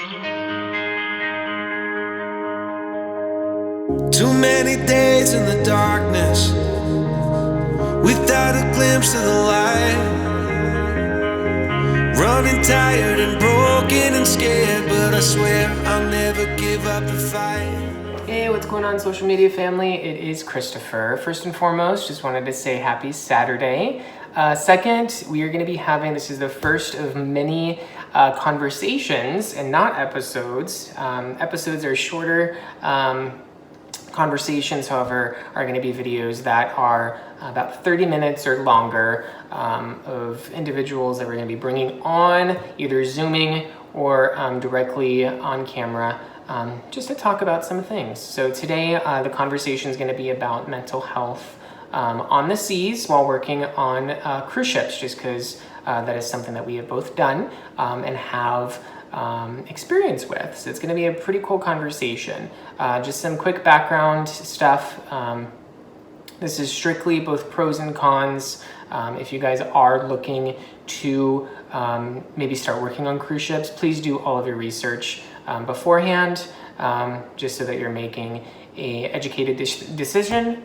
Too many days in the darkness without a glimpse of the light. Running tired and broken and scared, but I swear I'll never give up the fight. Hey, what's going on, social media family? It is Christopher. First and foremost, just wanted to say happy Saturday. Second, we are going to be having, this is the first of many conversations and not episodes. Episodes are shorter. Conversations, however, are going to be videos that are about 30 minutes or longer of individuals that we're going to be bringing on, either Zooming or directly on camera, just to talk about some things. So today, the conversation is going to be about mental health on the seas while working on cruise ships, just because that is something that we have both done and have experience with. So it's going to be a pretty cool conversation. Just some quick background stuff. This is strictly both pros and cons. If you guys are looking to maybe start working on cruise ships, please do all of your research beforehand, just so that you're making a educated decision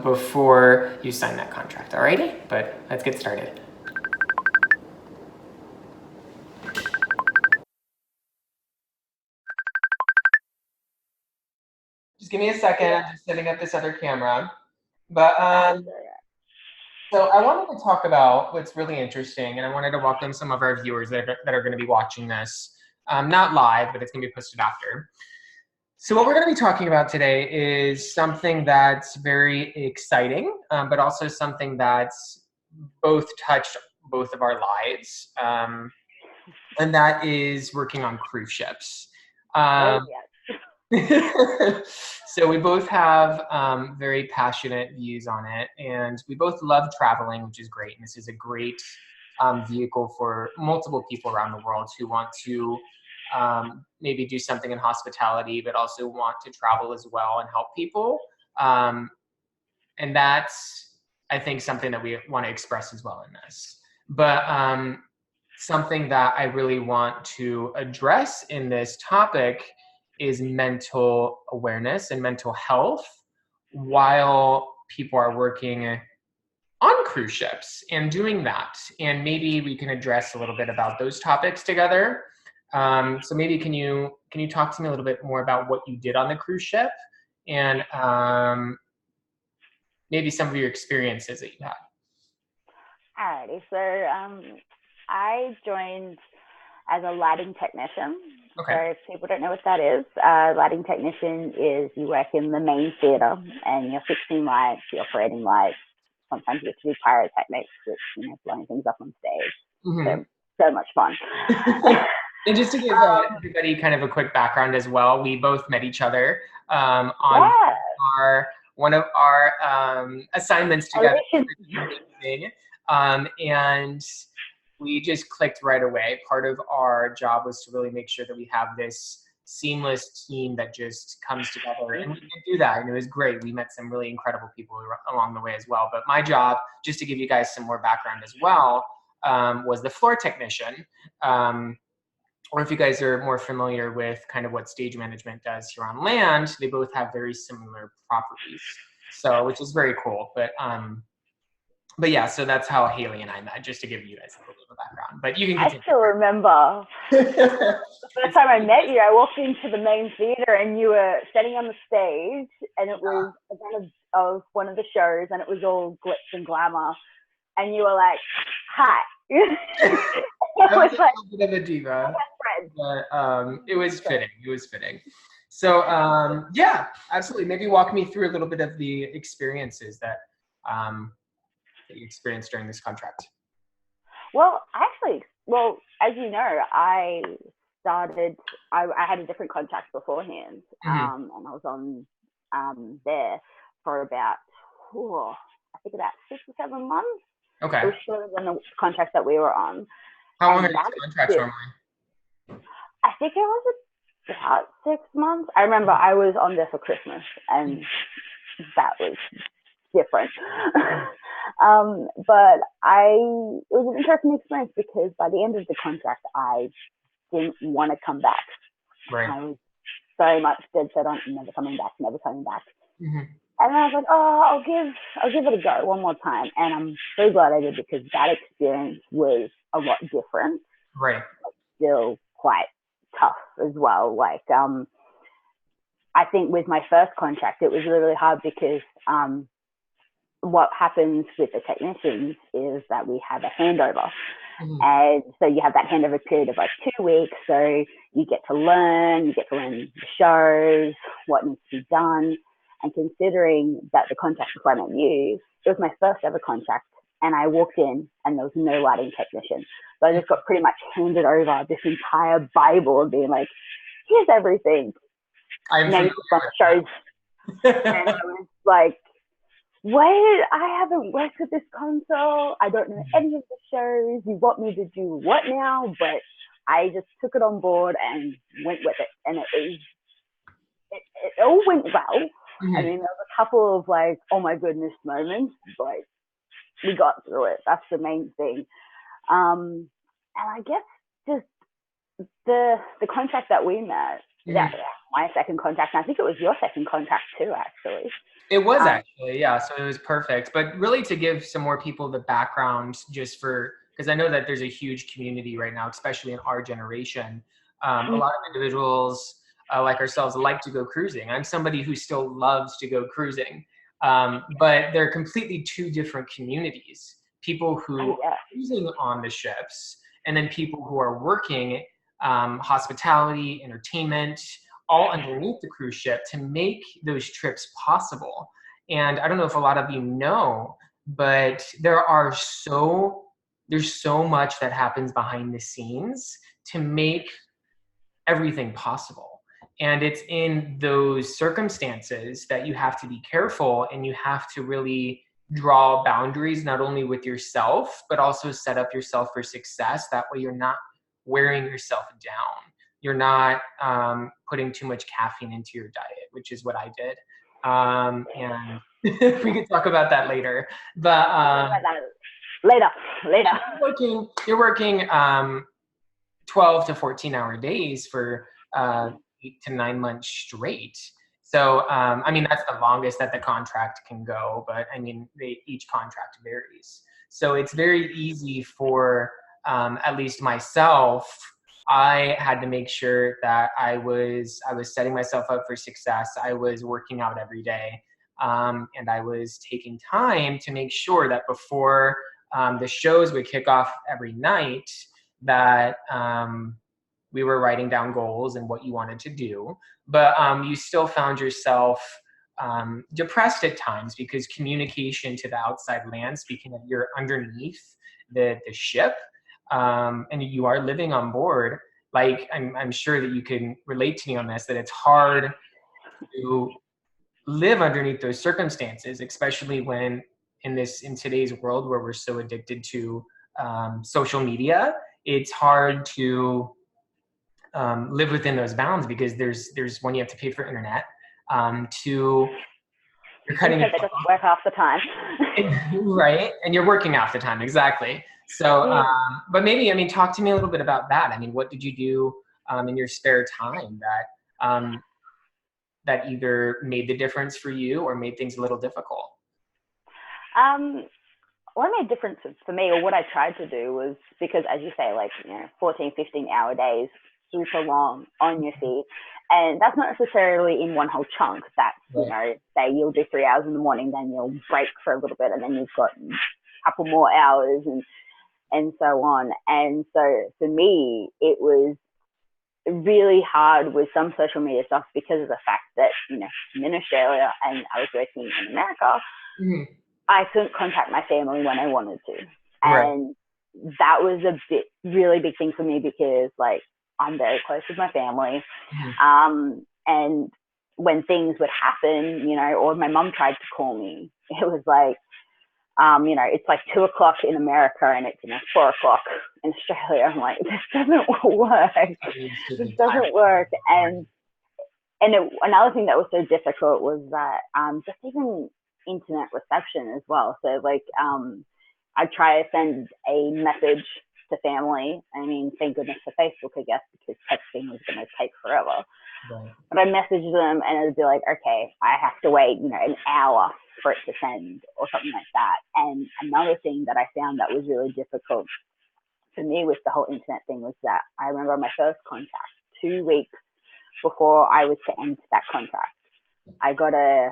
before you sign that contract. Alrighty, but let's get started. Just give me a second. I'm just setting up this other camera. But so I wanted to talk about what's really interesting, and I wanted to welcome some of our viewers that are going to be watching this, not live, but it's going to be posted after. So what we're going to be talking about today is something that's very exciting, but also something that's both touched both of our lives, and that is working on cruise ships. So we both have very passionate views on it, and we both love traveling, which is great. And this is a great vehicle for multiple people around the world who want to maybe do something in hospitality, but also want to travel as well and help people. And that's, I think, something that we want to express as well in this. But something that I really want to address in this topic is mental awareness and mental health while people are working on cruise ships and doing that. And maybe we can address a little bit about those topics together. So maybe can you talk to me a little bit more about what you did on the cruise ship and maybe some of your experiences that you had? Alrighty, so I joined as a lighting technician. Okay. So if people don't know what that is, lighting technician is you work in the main theatre and you're fixing lights, you're operating lights. Sometimes you get to do pyrotechnics, which, blowing things up on stage. Mm-hmm. So much fun. And just to give everybody kind of a quick background as well, we both met each other on one of our assignments together. And we just clicked right away. Part of our job was to really make sure that we have this seamless team that just comes together, and we did do that, and it was great. We met some really incredible people along the way as well. But my job, just to give you guys some more background as well, was the floor technician. Or if you guys are more familiar with kind of what stage management does here on land, they both have very similar properties. So, which is very cool. But yeah, so that's how Haley and I met, just to give you guys a little bit of background. But you can continue. I still remember the first time I met you, I walked into the main theatre and you were standing on the stage, and it was of one of the shows, and it was all glitz and glamour, and you were like, "Hi." I was like a little bit of a diva, but it was fitting. It was fitting. So yeah, absolutely. Maybe walk me through a little bit of the experiences that you experienced during this contract. Well, as you know, I had a different contract beforehand, and I was on there for about 6 or 7 months. Okay. It was shorter than the contract that we were on. How long are these contracts normally? I think it was about 6 months. I remember I was on there for Christmas, and that was different. But it was an interesting experience because by the end of the contract, I didn't want to come back. Right. I was very much dead set on never coming back, never coming back. Mm-hmm. And I was like, oh, I'll give it a go one more time. And I'm so glad I did because that experience was a lot different. Right. Still quite tough as well. Like, I think with my first contract, it was really, really hard because what happens with the technicians is that we have a handover. Mm-hmm. And so you have that handover period of like 2 weeks. So you get to learn the shows, what needs to be done. And considering that the contract before I met you, it was my first ever contract. And I walked in and there was no lighting technician. So I just got pretty much handed over this entire Bible of being like, here's everything. And then shows. And I was like, wait, I haven't worked with this console. I don't know any of the shows. You want me to do what now? But I just took it on board and went with it. And it all went well. Mm-hmm. I mean, there was a couple of like, oh my goodness moments, but we got through it. That's the main thing. And I guess just the contract that we met, that my second contract, and I think it was your second contract too, actually. It was actually, yeah. So it was perfect. But really to give some more people the background just for, because I know that there's a huge community right now, especially in our generation. A lot of individuals like ourselves like to go cruising. I'm somebody who still loves to go cruising. But they're completely two different communities. People who are cruising on the ships and then people who are working hospitality, entertainment, all underneath the cruise ship to make those trips possible. And I don't know if a lot of you know, but there's so much that happens behind the scenes to make everything possible. And it's in those circumstances that you have to be careful and you have to really draw boundaries, not only with yourself, but also set up yourself for success. That way you're not wearing yourself down. You're not putting too much caffeine into your diet, which is what I did. And we could talk about that later. But later. You're working 12 to 14-hour days for 8 to 9 months straight. So, I mean, that's the longest that the contract can go, but I mean, each contract varies. So it's very easy for, at least myself, I had to make sure that I was setting myself up for success. I was working out every day, and I was taking time to make sure that before the shows would kick off every night, that we were writing down goals and what you wanted to do. But you still found yourself depressed at times because communication to the outside land, speaking of you're underneath the ship, and you are living on board, like I'm sure that you can relate to me on this, that it's hard to live underneath those circumstances, especially when in today's world where we're so addicted to social media. It's hard to live within those bounds because there's one, you have to pay for internet, two, you're cutting it. It doesn't work half the time. Right, and you're working half the time, exactly. So, but maybe, I mean, talk to me a little bit about that. I mean, what did you do in your spare time that either made the difference for you or made things a little difficult? What made a difference for me, or what I tried to do, was because, as you say, like, 14, 15-hour days, super long on your feet. And that's not necessarily in one whole chunk. That's, say you'll do 3 hours in the morning, then you'll break for a little bit, and then you've got a couple more hours and so on. And so for me, it was really hard with some social media stuff because of the fact that, I'm in Australia and I was working in America. Mm-hmm. I couldn't contact my family when I wanted to. And that was really big thing for me because, like, I'm very close with my family. Mm-hmm. And when things would happen, or my mom tried to call me, it was like, it's like 2:00 in America and it's 4:00 in Australia. I'm like, this doesn't work. This doesn't work. And another thing that was so difficult was that just even internet reception as well. So like, I try to send a message to family. I mean, thank goodness for Facebook, I guess, because texting was going to take forever. Right. But I message them and it would be like, okay, I have to wait, an hour for it to send or something like that. And another thing that I found that was really difficult for me with the whole internet thing was that I remember my first contract, 2 weeks before I was to end that contract, I got a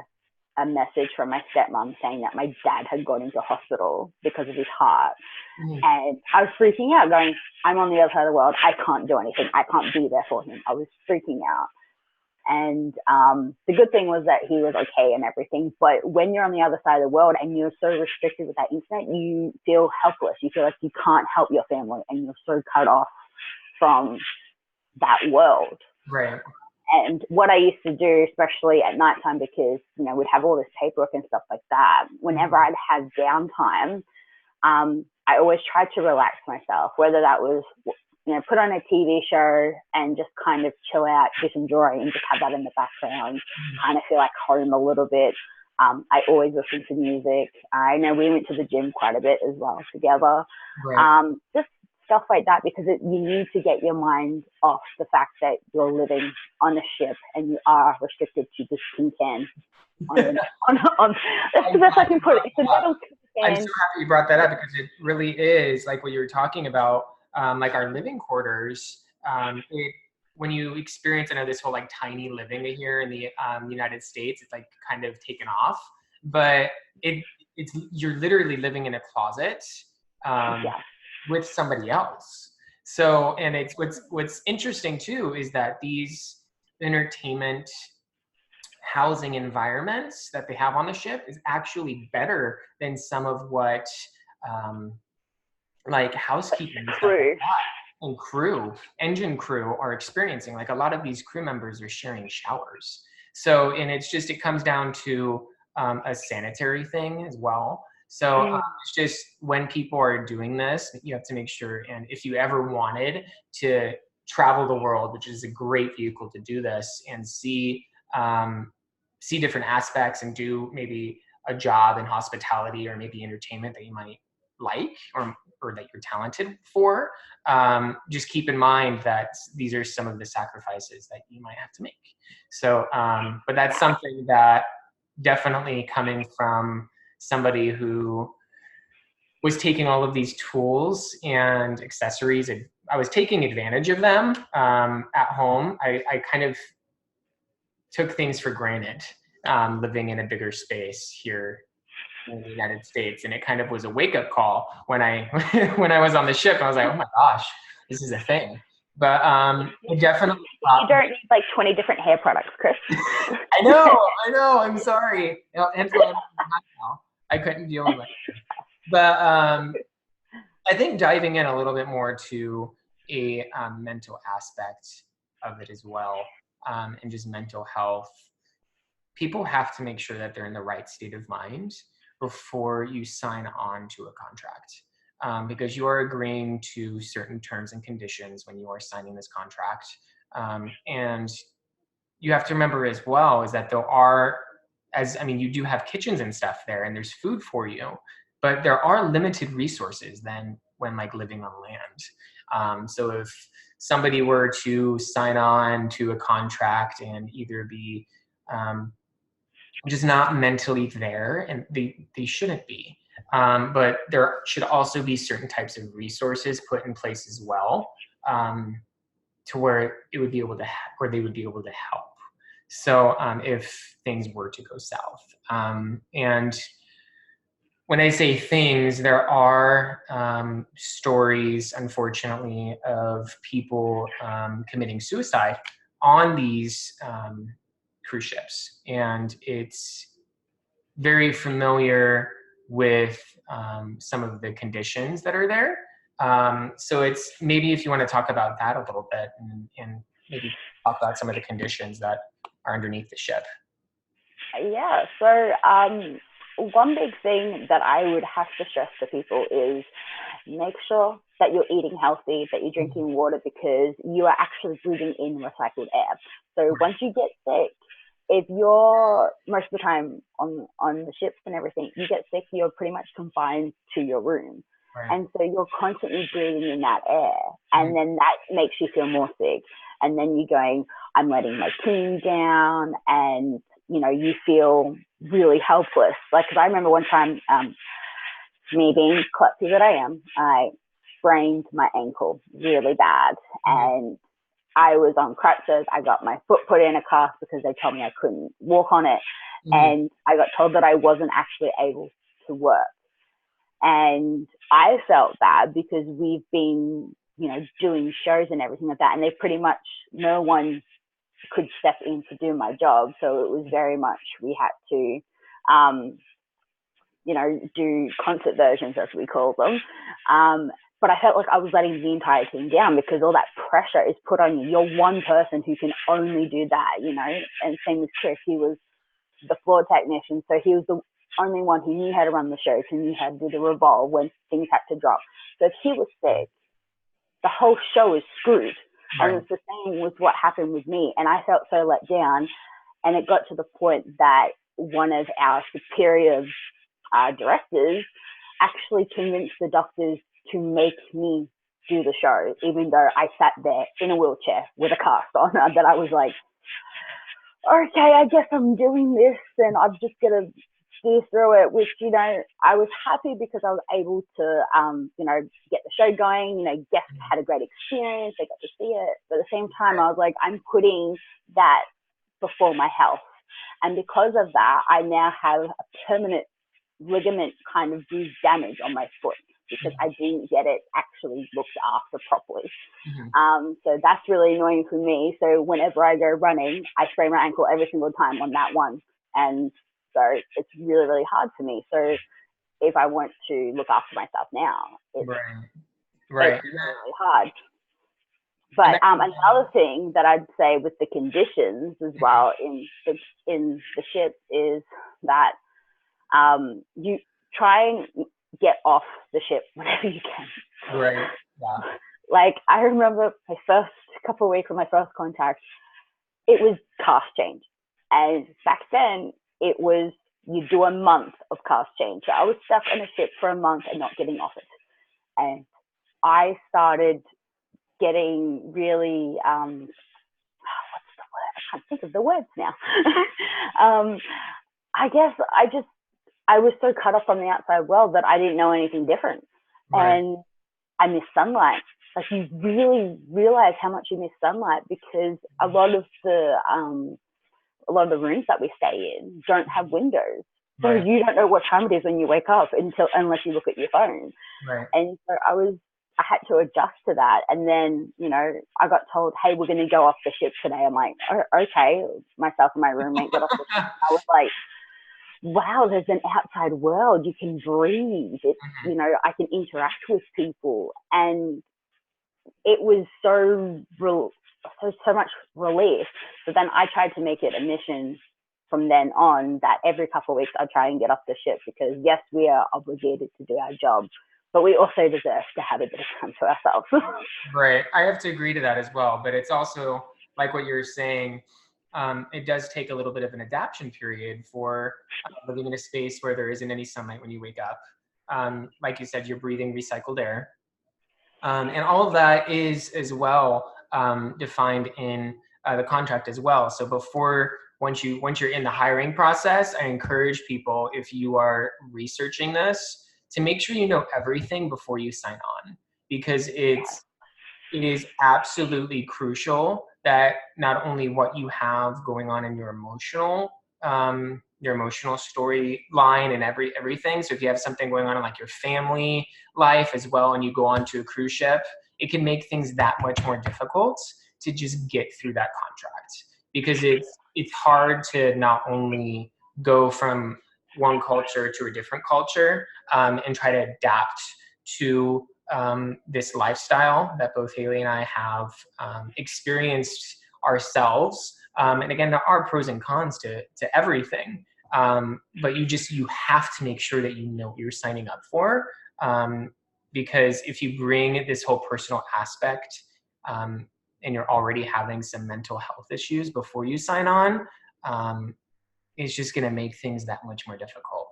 message from my stepmom saying that my dad had gone into hospital because of his heart. And I was freaking out, going, I'm on the other side of the world. I can't do anything. I can't be there for him. I was freaking out. And the good thing was that he was okay and everything. But when you're on the other side of the world and you're so restricted with that internet, you feel helpless. You feel like you can't help your family and you're so cut off from that world. Right. And what I used to do, especially at nighttime, because, we'd have all this paperwork and stuff like that, whenever I'd have downtime, I always tried to relax myself, whether that was, put on a TV show and just kind of chill out, do some drawing and just have that in the background, kind of feel like home a little bit. I always listen to music. I know we went to the gym quite a bit as well together. Right. Just stuff like that, because you need to get your mind off the fact that you're living on a ship and you are restricted to this tin can. That's the best I can put it. It's a metal tin can. I'm so happy you brought that up, because it really is like what you were talking about, like our living quarters. When you experience, this whole like tiny living here in the United States, it's like kind of taken off, but you're literally living in a closet. With somebody else. So, and it's what's interesting too is that these entertainment housing environments that they have on the ship is actually better than some of what like housekeeping and engine crew are experiencing. Like a lot of these crew members are sharing showers. So, and it comes down to a sanitary thing as well. So it's just when people are doing this, you have to make sure, and if you ever wanted to travel the world, which is a great vehicle to do this, and see different aspects and do maybe a job in hospitality or maybe entertainment that you might like or that you're talented for, just keep in mind that these are some of the sacrifices that you might have to make. So, but that's something that definitely coming from somebody who was taking all of these tools and accessories, and I was taking advantage of them at home. I kind of took things for granted, living in a bigger space here in the United States. And it kind of was a wake-up call when I when I was on the ship. I was like, oh my gosh, this is a thing. But it definitely... You don't need like 20 different hair products, Chris. I know. I'm sorry. I couldn't deal with it. But I think diving in a little bit more to a mental aspect of it as well, and just mental health, people have to make sure that they're in the right state of mind before you sign on to a contract, because you are agreeing to certain terms and conditions when you are signing this contract. And you have to remember as well is that you do have kitchens and stuff there, and there's food for you, but there are limited resources than when like living on land. So if somebody were to sign on to a contract and either be just not mentally there, and they shouldn't be, but there should also be certain types of resources put in place as well, to where they would be able to help. So if things were to go south, and when I say things, there are stories, unfortunately, of people committing suicide on these cruise ships, and it's very familiar with some of the conditions that are there. So it's maybe if you want to talk about that a little bit, and maybe talk about some of the conditions that are underneath the ship. Yeah, so one big thing that I would have to stress to people is make sure that you're eating healthy, that you're drinking water, because you are actually breathing in recycled air. So once you get sick, if you're most of the time on the ships and everything, you get sick, you're pretty much confined to your room. Right. And so you're constantly breathing in that air. And then that makes you feel more sick. And then you're going, I'm letting my team down. And, you know, you feel really helpless. Like, because I remember one time, me being klutzy that I am, I sprained my ankle really bad. And I was on crutches. I got my foot put in a cast because they told me I couldn't walk on it. And I got told that I wasn't actually able to work. And I felt bad because we've been, you know, doing shows and everything like that. And they pretty much, no one could step in to do my job. So it was very much, we had to, you know, do concert versions, as we call them. But I felt like I was letting the entire team down because all that pressure is put on you. You're one person who can only do that, you know. And same with Chris, he was the floor technician, so he was the only one who knew how to run the shows, who knew how to do the revolve when things had to drop. So if he was sick, the whole show is screwed. Right. And it's the same with what happened with me. And I felt so let down. And it got to the point that one of our superior directors actually convinced the doctors to make me do the show, even though I sat there in a wheelchair with a cast on, that I was like, okay, I guess I'm doing this and I'm just going to steer through it, which, you know, I was happy because I was able to, you know, get the show going. You know, guests had a great experience. They got to see it. But at the same time, I was like, I'm putting that before my health. And because of that, I now have a permanent ligament kind of bruise damage on my foot because I didn't get it actually looked after properly. So that's really annoying for me. So whenever I go running, I sprain my ankle every single time on that one. And so it's really, really hard for me. So if I want to look after myself now, it's really hard. But another thing that I'd say with the conditions as well in the ship is that you try and get off the ship whenever you can. Right. Yeah. Like, I remember my first couple of weeks of my first contact, it was cast change. And back then, it was, you do a month of cast change. So I was stuck on a ship for a month and not getting off it. And I started getting really, what's the word? I can't think of the words now. I guess I was so cut off from the outside world that I didn't know anything different. Right. And I miss sunlight. Like, you really realize how much you miss sunlight because a lot of the rooms that we stay in don't have windows. So right. You don't know what time it is when you wake up unless you look at your phone. Right. And so I had to adjust to that. And then, you know, I got told, hey, we're going to go off the ship today. I'm like, oh, okay. Myself and my roommate got off the ship. I was like, wow, there's an outside world. You can breathe. It's, you know, I can interact with people. And it was so much relief. So then I tried to make it a mission from then on that every couple of weeks I try and get off the ship because, yes, we are obligated to do our job, but we also deserve to have a bit of time for ourselves. Right. I have to agree to that as well. But it's also like what you're saying. It does take a little bit of an adaptation period for living in a space where there isn't any sunlight when you wake up. Like you said, you're breathing recycled air. And all of that is as well defined in the contract as well. So once you're in the hiring process, I encourage people, if you are researching this, to make sure you know everything before you sign on, because it is absolutely crucial that not only what you have going on in your emotional storyline and everything. So if you have something going on in like your family life as well, and you go onto a cruise ship, it can make things that much more difficult to just get through that contract, because it's hard to not only go from one culture to a different culture and try to adapt to this lifestyle that both Haley and I have experienced ourselves. And again, there are pros and cons to everything. But you have to make sure that you know what you're signing up for. Because if you bring this whole personal aspect and you're already having some mental health issues before you sign on, is just going to make things that much more difficult.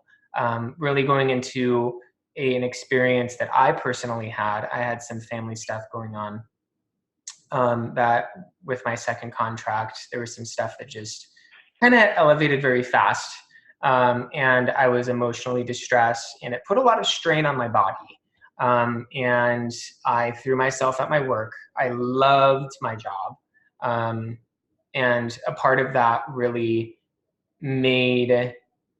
Really going into an experience that I personally had, I had some family stuff going on that with my second contract, there was some stuff that just kind of elevated very fast. And I was emotionally distressed, and it put a lot of strain on my body. And I threw myself at my work. I loved my job. And a part of that really made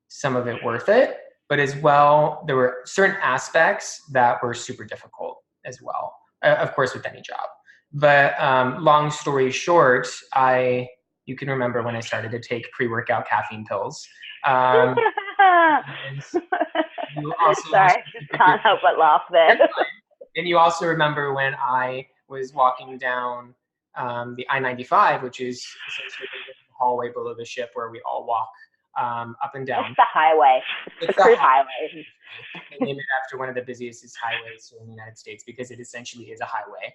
some of it worth it. But as well, there were certain aspects that were super difficult as well, of course, with any job. But long story short, you can remember when I started to take pre-workout caffeine pills. And you also Sorry, can't help but laugh there. And you also remember when I was walking down the I-95, which is essentially the hallway below the ship where we all walk up and down. It's the highway. It's the cruise highway. They named it after one of the busiest highways in the United States because it essentially is a highway.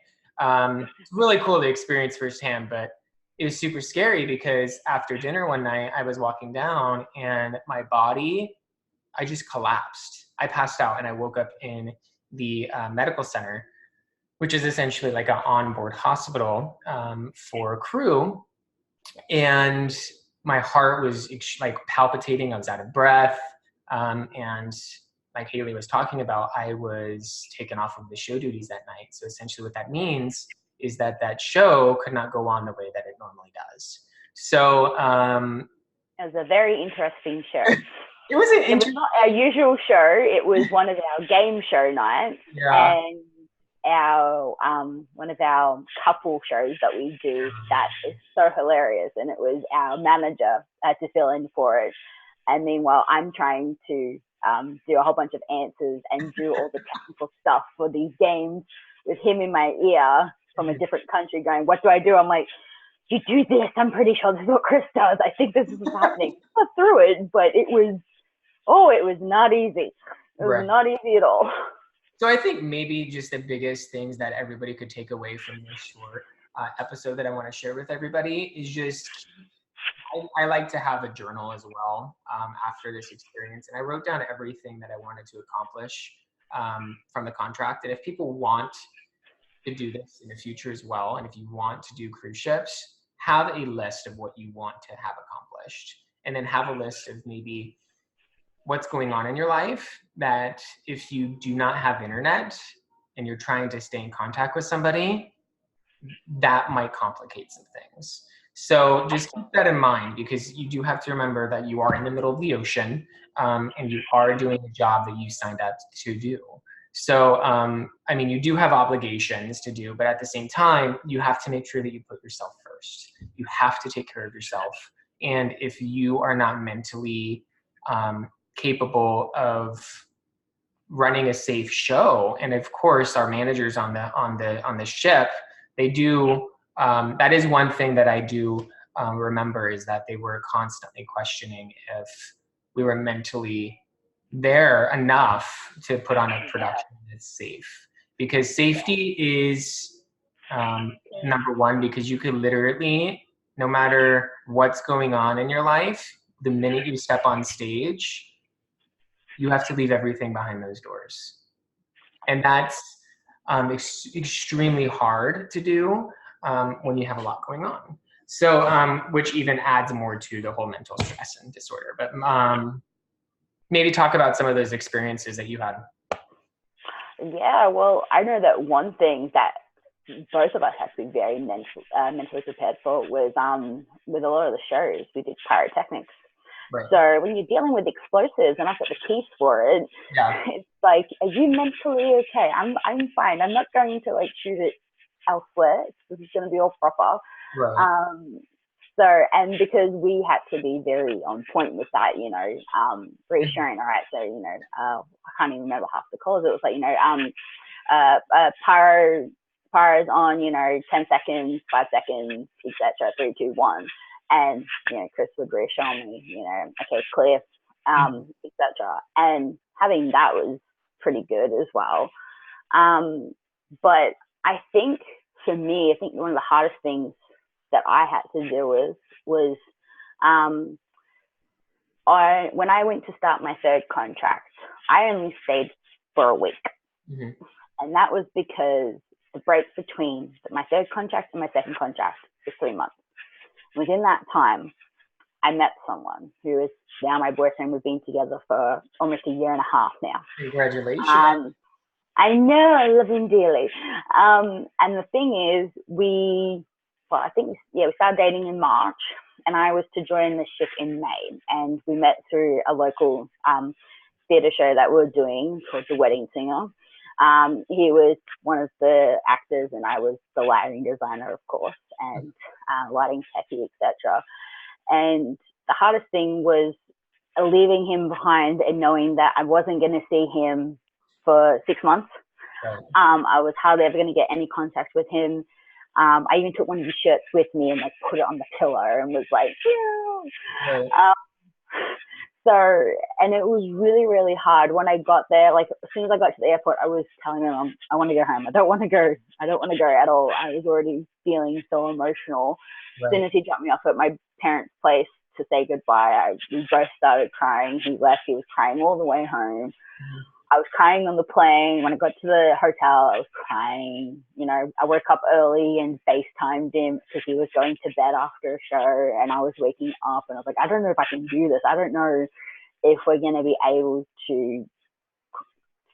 It's really cool to experience firsthand, but it was super scary because after dinner one night, I was walking down and my body, I just collapsed. I passed out and I woke up in the medical center, which is essentially like an onboard hospital for crew. And my heart was like palpitating. I was out of breath. And like Haley was talking about, I was taken off of the show duties that night. So essentially what that means is that that show could not go on the way that it normally does. So it was a very interesting show. It was not our usual show. It was one of our game show nights. Yeah. And our one of our couple shows that we do that is so hilarious, and it was our manager had to fill in for it, and meanwhile I'm trying to do a whole bunch of answers and do all the technical stuff for these games with him in my ear from a different country going, what do I do? I'm like, you do this, I'm pretty sure this is what Chris does, I think this is what's happening. I got through it, but it was not easy. It was not easy at all. So I think maybe just the biggest things that everybody could take away from this short episode that I want to share with everybody is just, I like to have a journal as well after this experience. And I wrote down everything that I wanted to accomplish from the contract. And if people want to do this in the future as well, and if you want to do cruise ships, have a list of what you want to have accomplished. And then have a list of maybe what's going on in your life that if you do not have internet and you're trying to stay in contact with somebody, that might complicate some things. So just keep that in mind, because you do have to remember that you are in the middle of the ocean and you are doing a job that you signed up to do. So, I mean, you do have obligations to do, but at the same time, you have to make sure that you put yourself first. You have to take care of yourself. And if you are not mentally capable of running a safe show, and of course our managers on the ship, they do that is one thing that I do remember, is that they were constantly questioning if we were mentally there enough to put on a production that's safe, because safety is number one, because you could literally, no matter what's going on in your life, the minute you step on stage, you have to leave everything behind those doors. And that's extremely hard to do when you have a lot going on. So, which even adds more to the whole mental stress and disorder. But maybe talk about some of those experiences that you had. Yeah, well, I know that one thing that both of us had to be very mentally prepared for was with a lot of the shows, we did pyrotechnics. Right. So when you're dealing with explosives and I've got the keys for it, it's like, are you mentally okay? I'm fine. I'm not going to like shoot it elsewhere. This is going to be all proper. Right. So, and because we had to be very on point with that, you know, reassuring, all right, so, you know, I can't even remember half the calls. It was like, you know, pyro's on, you know, 10 seconds, 5 seconds, etc., 3, 2, 1. And, you know, Chris would reassure me, you know, okay, clear, etc. And having that was pretty good as well. But I think for me, I think one of the hardest things that I had to deal with was Um, when I went to start my third contract, I only stayed for a week. Mm-hmm. And that was because the break between my third contract and my second contract was 3 months. Within that time, I met someone who is now my boyfriend. We've been together for almost a year and a half now. Congratulations. I know, I love him dearly. And the thing is, we started dating in March, and I was to join the ship in May. And we met through a local theatre show that we were doing called The Wedding Singer. He was one of the actors, and I was the lighting designer, of course, and lighting techie, etc. And the hardest thing was leaving him behind and knowing that I wasn't going to see him for 6 months. Right. I was hardly ever going to get any contact with him. I even took one of his shirts with me and like put it on the pillow and was like, yeah. Right. And it was really, really hard when I got there. Like as soon as I got to the airport, I was telling him, I want to go home. I don't want to go at all. I was already feeling so emotional. Right. As soon as he dropped me off at my parents' place to say goodbye, we both started crying. He left. He was crying all the way home. Mm-hmm. I was crying on the plane. When I got to the hotel, I was crying. You know, I woke up early and FaceTimed him because he was going to bed after a show, and I was waking up, and I was like, I don't know if I can do this. I don't know if we're going to be able to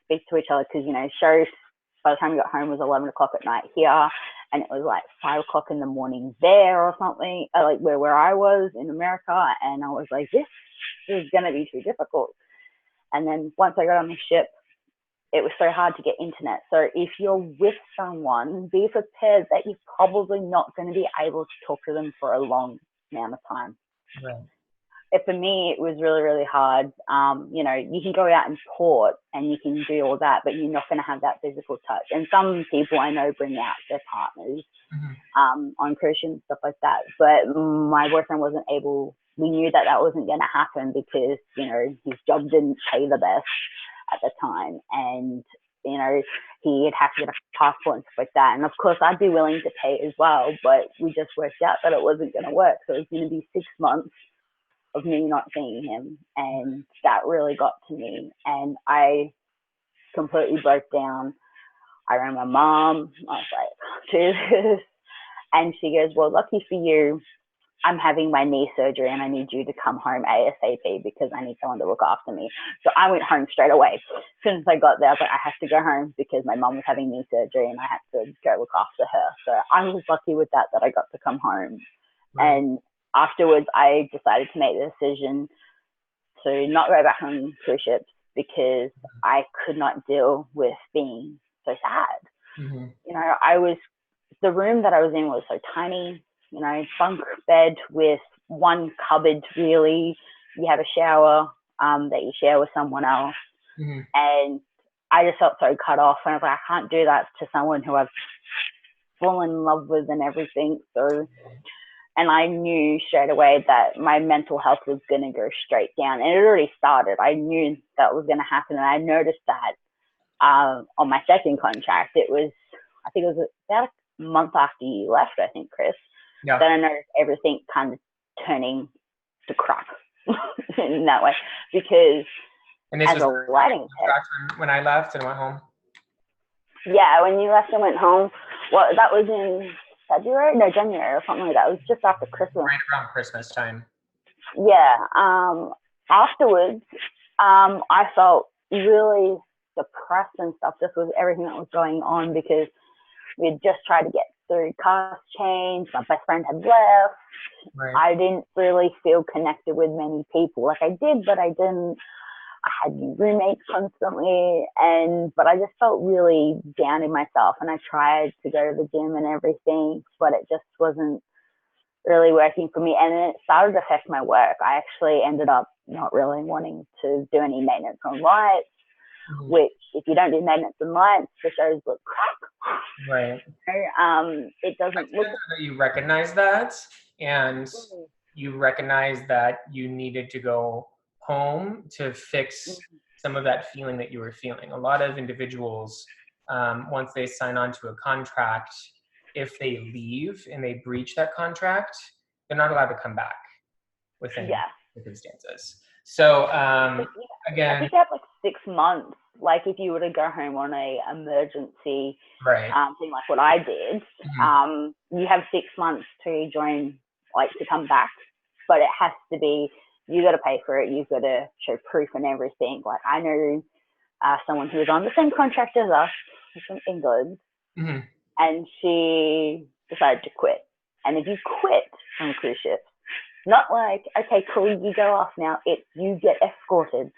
speak to each other because, you know, shows by the time we got home was 11 o'clock at night here, and it was like 5 o'clock in the morning there or something, like where I was in America, and I was like, this is going to be too difficult. And then once I got on the ship, it was so hard to get internet. So if you're with someone, be prepared that you're probably not going to be able to talk to them for a long amount of time. Right. For me, it was really, really hard. You know, you can go out in port and you can do all that, but you're not going to have that physical touch. And some people I know bring out their partners on cruise ships and stuff like that. But my boyfriend wasn't able. We knew that wasn't going to happen because, you know, his job didn't pay the best at the time. And, you know, he'd have to get a passport and stuff like that. And of course, I'd be willing to pay as well, but we just worked out that it wasn't going to work. So it was going to be 6 months of me not seeing him. And that really got to me. And I completely broke down. I rang my mom. I was like, do this. And she goes, well, lucky for you, I'm having my knee surgery and I need you to come home ASAP because I need someone to look after me. So I went home straight away. As soon as I got there, I was like, I have to go home because my mom was having knee surgery and I had to go look after her. So I was lucky with that I got to come home. Right. And afterwards, I decided to make the decision to not go back on cruise ships because I could not deal with being so sad. Mm-hmm. You know, the room that I was in was so tiny. You know, bunk bed with one cupboard, really. You have a shower that you share with someone else. Mm-hmm. And I just felt so cut off. And I was like, I can't do that to someone who I've fallen in love with and everything. So, and I knew straight away that my mental health was going to go straight down. And it already started. I knew that was going to happen. And I noticed that on my second contract. I think it was about a month after you left, I think, Chris. Yeah. Then I noticed everything kind of turning to crap in that way because as a lighting tech, when I left and went home. Yeah, when you left and went home, well, that was in January or something like that. It was just after Christmas. Right around Christmas time. Yeah. Afterwards, I felt really depressed and stuff. This was everything that was going on because we had just tried to get through cast change. My best friend had left. Right. I didn't really feel connected with many people. Like I did, but I didn't. I had new roommates constantly, but I just felt really down in myself. And I tried to go to the gym and everything, but it just wasn't really working for me. And then it started to affect my work. I actually ended up not really wanting to do any maintenance on lights. Mm-hmm. Which, if you don't do maintenance and lights, the shows look crap. Right. It doesn't look. That you recognize that, and you recognize that you needed to go home to fix some of that feeling that you were feeling. A lot of individuals, once they sign on to a contract, if they leave and they breach that contract, they're not allowed to come back. within Yeah. circumstances. So I again, think they have like 6 months. Like if you were to go home on a emergency right. thing like what I did, you have 6 months to join, like to come back. But it has to be, you got to pay for it. You've got to show proof and everything. Like I know someone who was on the same contract as us, who's from England, and she decided to quit. And if you quit from cruise ships, not like, okay, cool, you go off now. It's you get escorted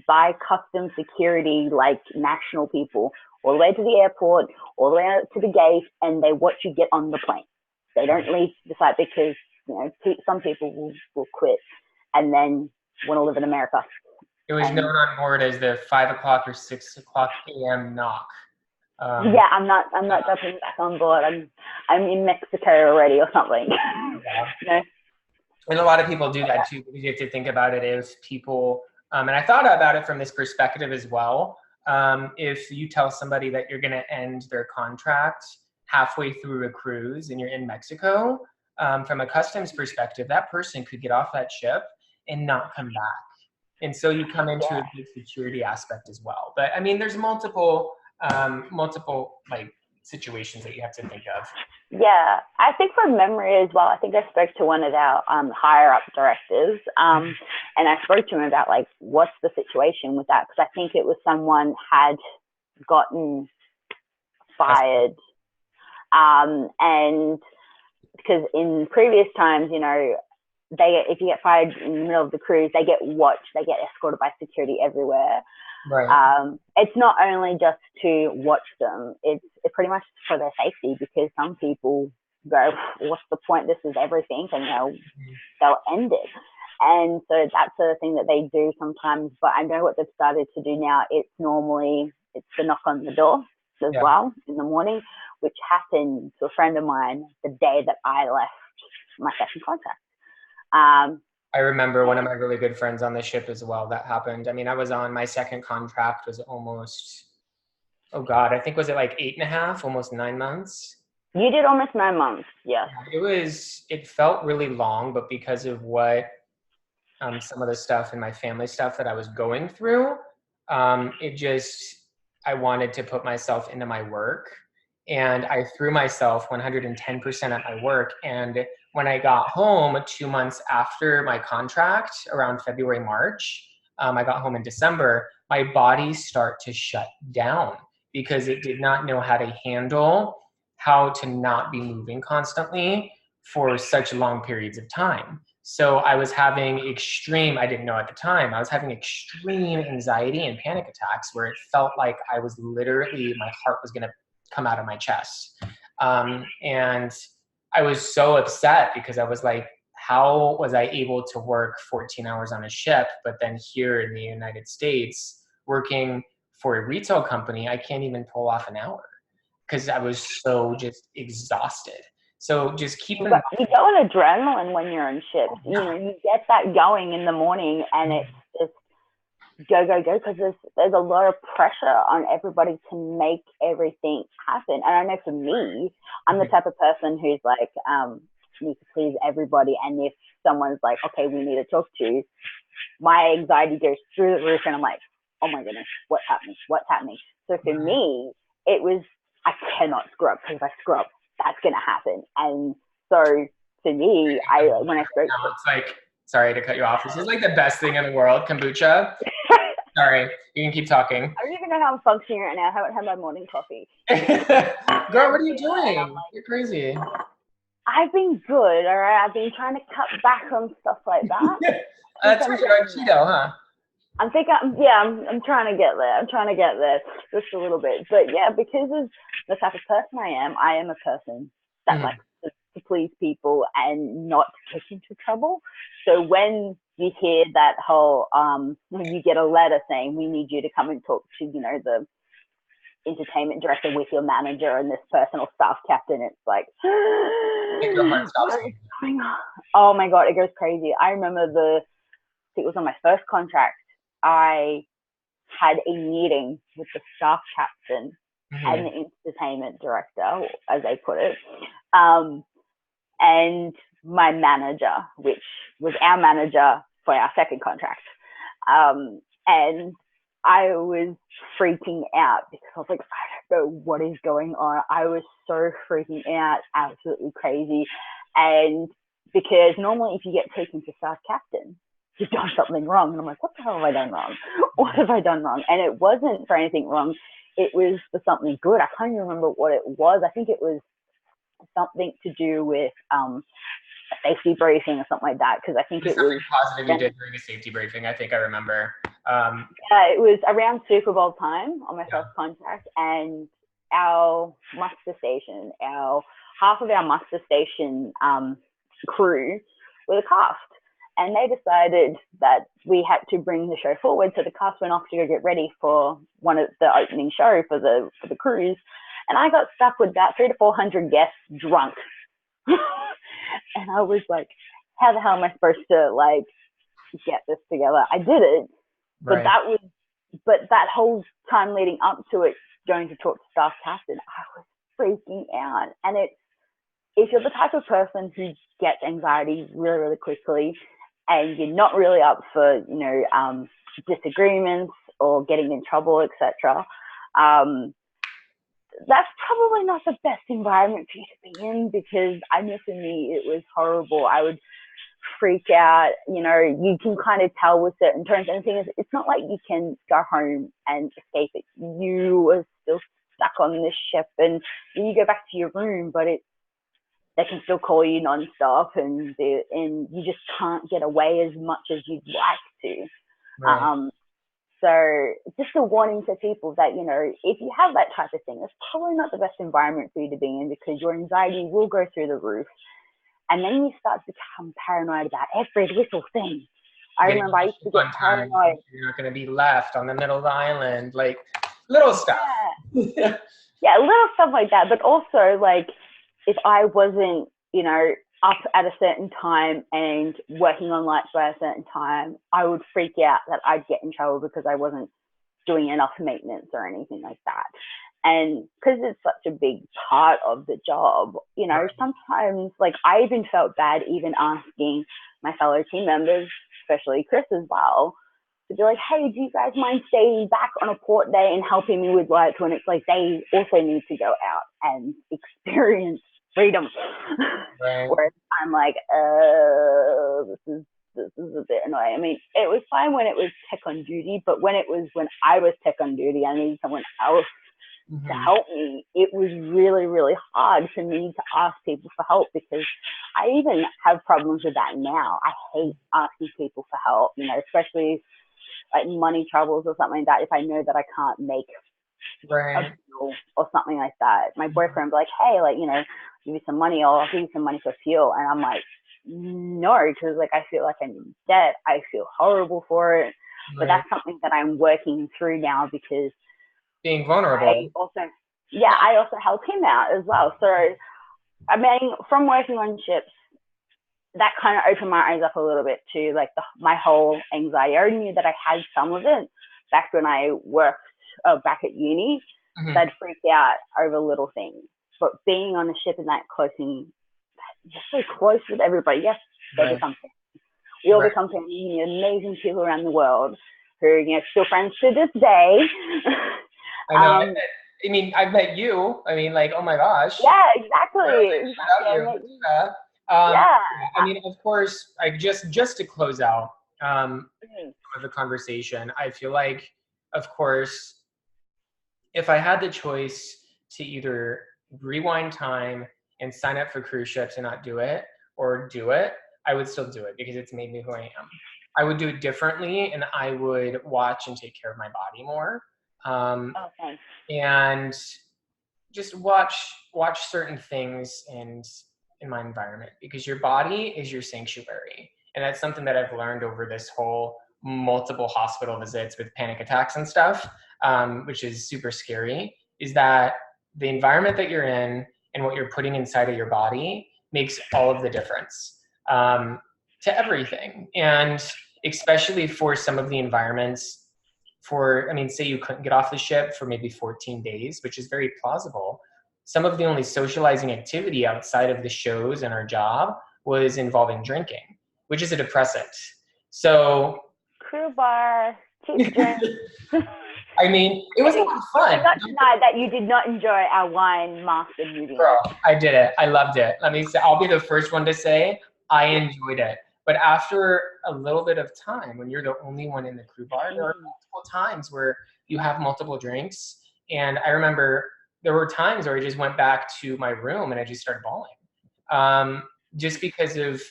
by custom security, like national people, all the way to the airport, all the way out to the gate, and they watch you get on the plane. They don't leave the site because, you know, some people will quit and then want to live in America. It was known on board as the 5 o'clock or 6 o'clock a.m. knock. Yeah, I'm not jumping back on board. I'm in Mexico already or something. Yeah. You know? And a lot of people do that too, because you have to think about it as people, and I thought about it from this perspective as well. If you tell somebody that you're going to end their contract halfway through a cruise and you're in Mexico, from a customs perspective, that person could get off that ship and not come back. And so you come into a big security aspect as well. But I mean, there's multiple like situations that you have to think of. Yeah, I think from memory as well, I think I spoke to one of our higher up directors, and I spoke to him about like, what's the situation with that? Because I think it was someone had gotten fired, and because in previous times, you know, if you get fired in the middle of the cruise, they get watched, they get escorted by security everywhere. Right. It's not only just to watch them, it's pretty much for their safety, because some people go, what's the point? This is everything, and they'll end it. And so that's the thing that they do sometimes. But I know what they've started to do now. It's the knock on the door as well in the morning, which happened to a friend of mine the day that I left my second contract. I remember one of my really good friends on the ship as well. That happened. I mean, I was on my second contract was almost, I think was it like 8.5, almost 9 months? You did almost 9 months, yeah. It felt really long, but because of what some of the stuff and my family stuff that I was going through, I wanted to put myself into my work, and I threw myself 110% at my work. And when I got home 2 months after my contract, around February, March, I got home in December, my body started to shut down because it did not know how to handle how to not be moving constantly for such long periods of time. So I was having I didn't know at the time, I was having extreme anxiety and panic attacks where it felt like I was literally, my heart was going to come out of my chest. And I was so upset because I was like, how was I able to work 14 hours on a ship, but then here in the United States, working for a retail company, I can't even pull off an hour because I was so just exhausted. So just keep in mind. You go on adrenaline when you're on ships. You know, you get that going in the morning, and it's just go, because there's a lot of pressure on everybody to make everything happen. And I know for me, I'm the type of person who's like, need to please everybody. And if someone's like, okay, we need to talk to you, my anxiety goes through the roof, and I'm like, oh my goodness, what's happening? So for me, it was, I cannot scrub, because if I scrub, that's going to happen. And so for me, when I spoke to, it's like, sorry to cut you off. This is like the best thing in the world, kombucha. Sorry, you can keep talking. I don't even know how I'm functioning right now. I haven't had my morning coffee. Girl, what are you doing? You're crazy. I've been good, all right? I've been trying to cut back on stuff like that. That's right, you're on keto, huh? I'm trying to get there just a little bit. But yeah, because of the type of person I am a person that likes to please people and not get into trouble. So when you hear that whole, you get a letter saying, we need you to come and talk to, the entertainment director with your manager and this personal staff captain, it's like, oh my God, it goes crazy. I remember it was on my first contract. I had a meeting with the staff captain and the entertainment director, as they put it. And my manager, which was our manager for our second contract. And I was freaking out because I was like, I don't know what is going on. I was so freaking out, absolutely crazy. And because normally if you get taken to staff captain, you've done something wrong. And I'm like, what the hell have I done wrong? What have I done wrong? And it wasn't for anything wrong. It was for something good. I can't even remember what it was. I think it was something to do with a safety briefing or something like that. Because I think it was positive you did during a safety briefing. I think I remember. It was around Super Bowl time on my first contract, and our muster station, half of our muster station crew were the cast. And they decided that we had to bring the show forward. So the cast went off to go get ready for one of the opening show for the cruise. And I got stuck with about 300 to 400 guests drunk. And I was like, how the hell am I supposed to like get this together? I did it. But right. but that whole time leading up to it, going to talk to staff captain, I was freaking out. And if you're the type of person who gets anxiety really, really quickly, and you're not really up for, disagreements or getting in trouble, etc., that's probably not the best environment for you to be in, because I know for me, it was horrible. I would freak out. You can kind of tell with certain terms. And the thing is, it's not like you can go home and escape it. You are still stuck on this ship, and you go back to your room, but they can still call you nonstop, and you just can't get away as much as you'd like to. Right. So just a warning to people that, if you have that type of thing, it's probably not the best environment for you to be in, because your anxiety will go through the roof. And then you start to become paranoid about every little thing. I remember I used to get paranoid. You're not going to be left on the middle of the island, like little stuff. Yeah. Yeah, little stuff like that. But also, like, if I wasn't, up at a certain time and working on lights by a certain time, I would freak out that I'd get in trouble because I wasn't doing enough maintenance or anything like that. And because it's such a big part of the job, sometimes, like, I even felt bad even asking my fellow team members, especially Chris as well, to be like, hey, do you guys mind staying back on a port day and helping me with lights, when it's like they also need to go out and experience freedom. Right. Whereas I'm like, this is a bit annoying. I mean, it was fine when it was tech on duty, but when I was tech on duty, I needed someone else to help me. It was really, really hard for me to ask people for help, because I even have problems with that now. I hate asking people for help, especially like money troubles or something like that. If I know that I can't make a bill or something like that, my boyfriend will be like, hey, like, give me some money, or I'll give you some money for fuel. And I'm like, no, because like I feel like I'm in debt. I feel horrible for it. But that's something that I'm working through now, because being vulnerable. I also help him out as well. So, I mean, from working on ships, that kind of opened my eyes up a little bit to like my whole anxiety. I already knew that I had some of it back when I worked back at uni. I'd freak out over little things. But being on a ship and that close, and you're so close with everybody, yes, they become family. We all become family. Amazing people around the world who are still friends to this day. I know. I mean, I've met you. I mean, like, oh my gosh. Yeah, exactly. I mean, of course, just to close out the conversation, I feel like, of course, if I had the choice to either rewind time and sign up for cruise ships and not do it, or do it, I would still do it, because it's made me who I am. I would do it differently, and I would watch and take care of my body more. And just watch certain things in my environment, because your body is your sanctuary. And that's something that I've learned over this whole multiple hospital visits with panic attacks and stuff, which is super scary, is that the environment that you're in and what you're putting inside of your body makes all of the difference to everything. And especially for some of the environments, say you couldn't get off the ship for maybe 14 days, which is very plausible. Some of the only socializing activity outside of the shows and our job was involving drinking, which is a depressant. So Crew bar, cheap drinks. I mean, it was a lot of fun. I got tonight that you did not enjoy our wine mastered movie. Girl, I did it. I loved it. Let me say, I'll be the first one to say I enjoyed it. But after a little bit of time, when you're the only one in the crew bar, there are multiple times where you have multiple drinks. And I remember there were times where I just went back to my room and I just started bawling. Just because of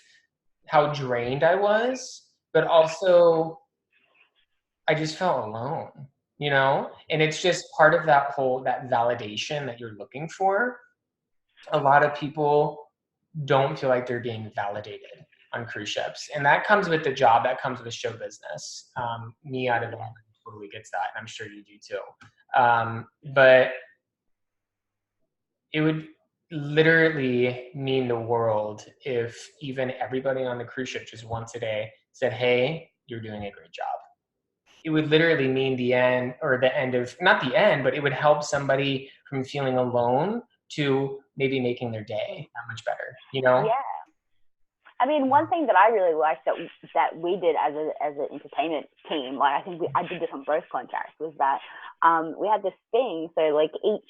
how drained I was, but also I just felt alone, you know? And it's just part of that validation that you're looking for. A lot of people don't feel like they're being validated on cruise ships. And that comes with the job, that comes with show business. Me out of the totally gets that, and I'm sure you do too. But it would literally mean the world if even everybody on the cruise ship just once a day said, hey, you're doing a great job. It would literally mean the end, or the end of, not the end, but it would help somebody from feeling alone to maybe making their day that much better, you know? Yeah. I mean, one thing that I really liked that we did as an entertainment team, like I think I did this on both contracts, was that we had this thing. So like each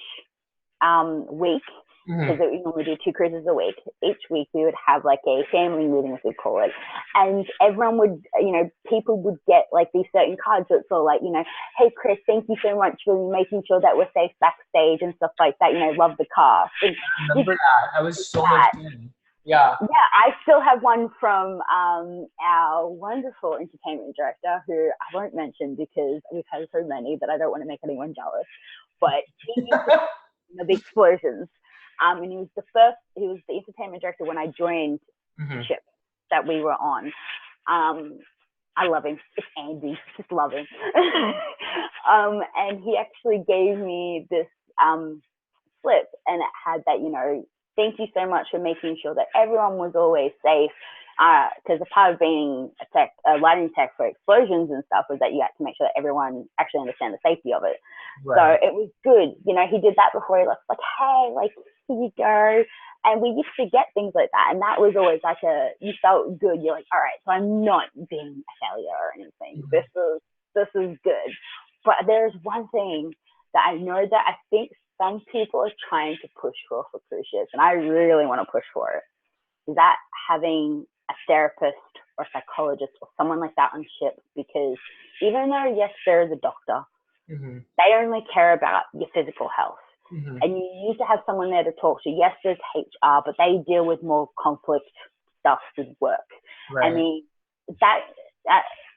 week, because we normally do 2 cruises a week, each week we would have like a family meeting, as we call it, and everyone would, you know, people would get like these certain cards. So it's all like, you know, hey Chris, thank you so much for making sure that we're safe backstage and stuff like that. You know, love the cast. And I remember that. That was so much fun. Yeah. Yeah, I still have one from our wonderful entertainment director, who I won't mention because we've had so many that I don't want to make anyone jealous. But he used to the explosions. And he was the entertainment director when I joined the ship that we were on. I love him. It's Andy. Just love him. And he actually gave me this slip, and it had that, you know, thank you so much for making sure that everyone was always safe. Because a part of being a lighting tech for explosions and stuff was that you had to make sure that everyone actually understand the safety of it. Right. So it was good. You know, he did that before he left. Like, hey, like, here you go. And we used to get things like that. And that was always like you felt good. You're like, all right, so I'm not being a failure or anything. This is good. But there's one thing that I know that I think some people are trying to push for cruise ships, and I really want to push for it, is that having a therapist or psychologist or someone like that on ships. Because even though, yes, there is a doctor, they only care about your physical health. And you need to have someone there to talk to. Yes, there's HR, but they deal with more conflict stuff with work. Right. I mean, that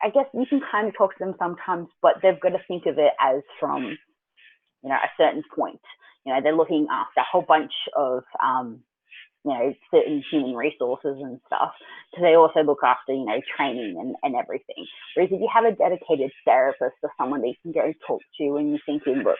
I guess you can kind of talk to them sometimes, but they've got to think of it as from, you know, a certain point. You know, they're looking after a whole bunch of, you know, certain human resources and stuff. So they also look after, you know, training and everything. Whereas if you have a dedicated therapist or someone that you can go and talk to, and you're thinking, look,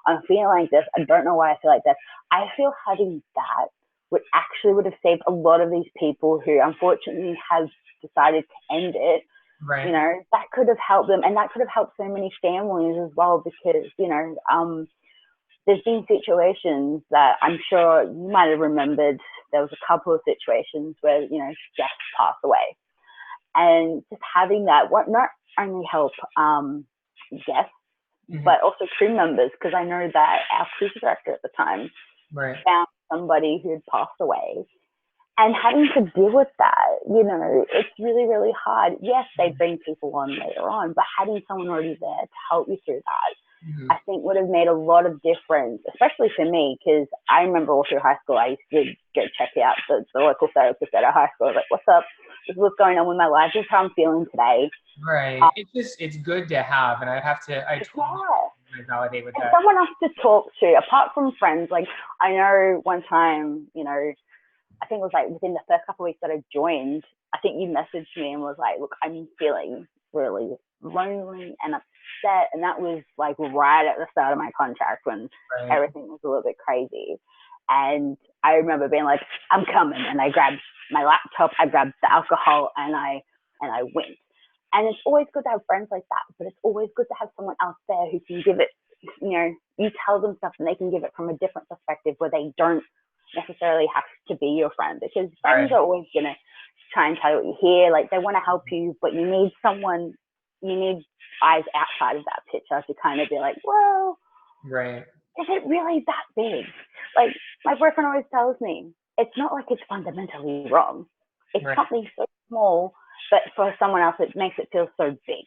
I'm feeling like this. I don't know why I feel like this. I feel having that would have saved a lot of these people who unfortunately have decided to end it. Right. You know, that could have helped them, and that could have helped so many families as well, because, you know, there's been situations that I'm sure you might have remembered. There was a couple of situations where, you know, guests passed away, and just having that not only help guests, but also crew members, because I know that our cruise director at the time found somebody who had passed away. And having to deal with that, you know, it's really, really hard. Yes, they bring people on later on, but having someone already there to help you through that, I think would have made a lot of difference, especially for me, because I remember all through high school, I used to go check out the local therapist at our high school. I was like, what's up? This is what's going on with my life. This is how I'm feeling today. Right. It's good to have, and I totally validate with that. Someone else to talk to, apart from friends. Like, I know one time, you know, I think it was like within the first couple of weeks that I joined, I think you messaged me and was like, look, I'm feeling really lonely and upset. And that was like right at the start of my contract, when everything was a little bit crazy. And I remember being like, I'm coming. And I grabbed my laptop, I grabbed the alcohol, and I went. And it's always good to have friends like that, but it's always good to have someone else there who can give it, you know, you tell them stuff and they can give it from a different perspective, where they don't necessarily have to be your friend, because friends are always going to try and tell you what you hear. Like, they want to help you, but you need eyes outside of that picture to kind of be like, well, right. Is it really that big? Like, my boyfriend always tells me, it's not like it's fundamentally wrong. It's something so small, but for someone else, it makes it feel so big.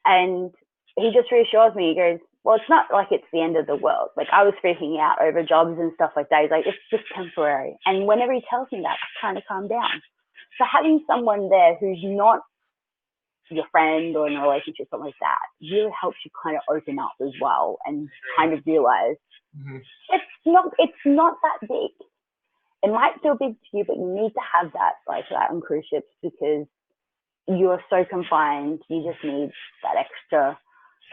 And he just reassures me. He goes, well, it's not like it's the end of the world. Like, I was freaking out over jobs and stuff like that. He's like, it's just temporary. And whenever he tells me that, I kind of calm down. So having someone there who's not your friend or in a relationship, something like that, really helps you kind of open up as well and kind of realize it's not that big. It might feel big to you, but you need to have that like that on cruise ships, because you're so confined. You just need that extra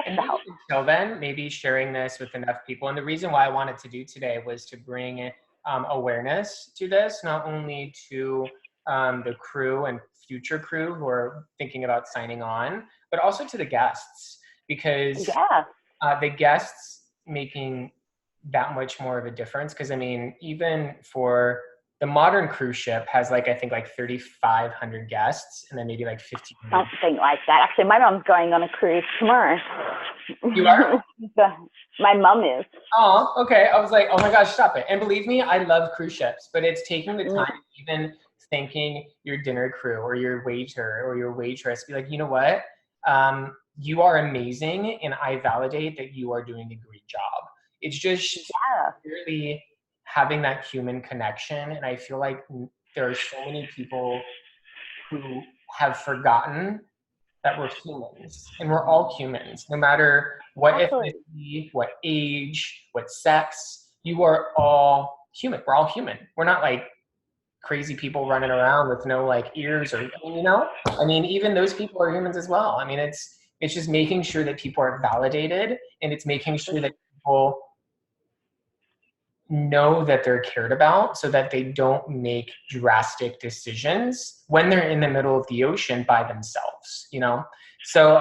help. Until then, maybe sharing this with enough people. And the reason why I wanted to do today was to bring awareness to this, not only to the crew and future crew who are thinking about signing on, but also to the guests, because the guests making that much more of a difference. Because I mean, even for the modern cruise ship has like, I think like 3,500 guests, and then maybe like 1,500. Something like that. Actually, my mom's going on a cruise tomorrow. You are? My mom is. Oh, okay. I was like, oh my gosh, stop it. And believe me, I love cruise ships, but it's taking the time, even thanking your dinner crew or your waiter or your waitress, be like, you know what? You are amazing, and I validate that you are doing a great job. It's just really having that human connection. And I feel like there are so many people who have forgotten that we're humans, and we're all humans, no matter what ethnicity, what age, what sex. You are all human. We're all human. We're not like crazy people running around with no like ears or, you know, I mean, even those people are humans as well. I mean, it's just making sure that people are validated, and it's making sure that people know that they're cared about, so that they don't make drastic decisions when they're in the middle of the ocean by themselves, you know? So,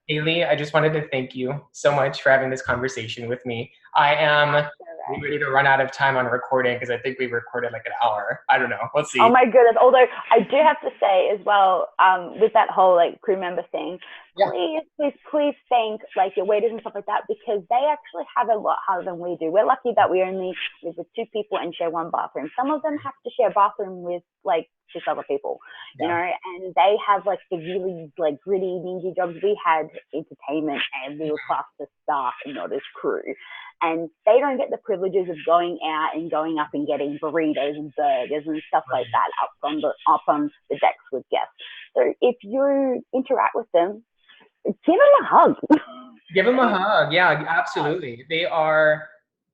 Haley, I just wanted to thank you so much for having this conversation with me. I am ready to run out of time on recording, because I think we recorded like an hour. I don't know. Let's see. Oh my goodness. Although I do have to say as well, with that whole like crew member thing, please thank like your waiters and stuff like that, because they actually have a lot harder than we do. We're lucky that we only live with 2 people and share 1 bathroom. Some of them have to share a bathroom with like 6 other people, you know, and they have like the really like gritty, dingy jobs. We had entertainment, and we were classed as staff and not as crew. And they don't get the privileges of going out and going up and getting burritos and burgers and stuff like that up on the decks with guests. So if you interact with them, give them a hug. Give them a hug. Yeah, absolutely. They are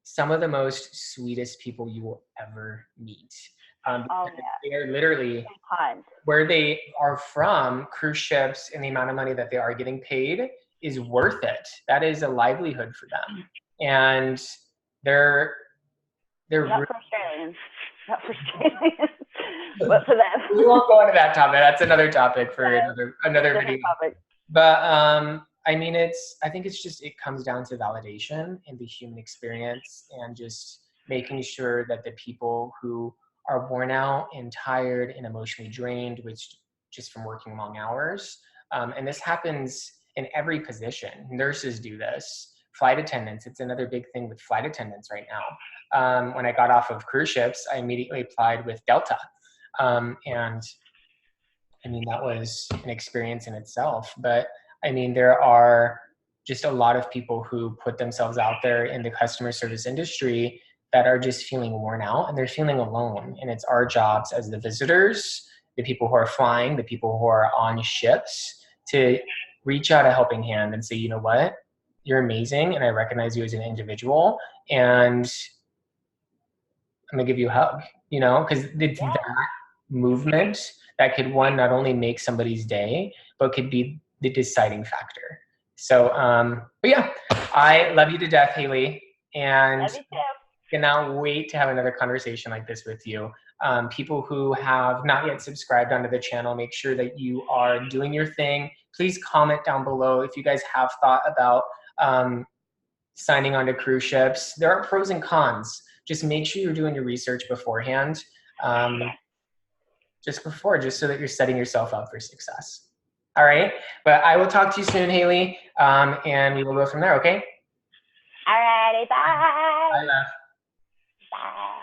some of the most sweetest people you will ever meet. They are literally where they are from. Cruise ships and the amount of money that they are getting paid is worth it. That is a livelihood for them. And they're not for Australians, but for them. We won't go into that topic. That's another topic for another video. Topic. But I mean, I think it's just, it comes down to validation and the human experience, and just making sure that the people who are worn out and tired and emotionally drained, which just from working long hours, and this happens in every position. Nurses do this. Flight attendants, it's another big thing with flight attendants right now. When I got off of cruise ships, I immediately applied with Delta. And I mean, that was an experience in itself. But I mean, there are just a lot of people who put themselves out there in the customer service industry that are just feeling worn out, and they're feeling alone. And it's our jobs as the visitors, the people who are flying, the people who are on ships, to reach out a helping hand and say, you know what? You're amazing, and I recognize you as an individual, and I'm gonna give you a hug, you know, because it's that movement that could, one, not only make somebody's day, but could be the deciding factor. So, but yeah, I love you to death, Haley, and cannot wait to have another conversation like this with you. People who have not yet subscribed onto the channel, make sure that you are doing your thing. Please comment down below if you guys have thought about signing on to cruise ships. There are pros and cons. just make sure you're doing your research beforehand. Just so that you're setting yourself up for success. All right. But I will talk to you soon, Haley. And we will go from there. Okay. All righty. Bye. Bye, love. Bye.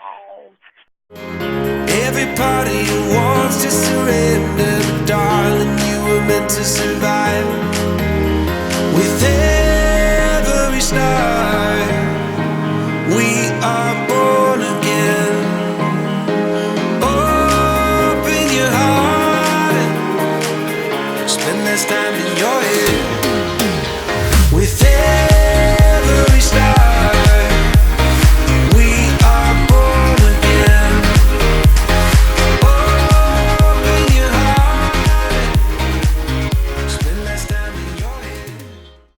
Everybody wants to surrender, but darling, you were meant to survive. With every star, we are born again. Open your heart, spend less time in your head. With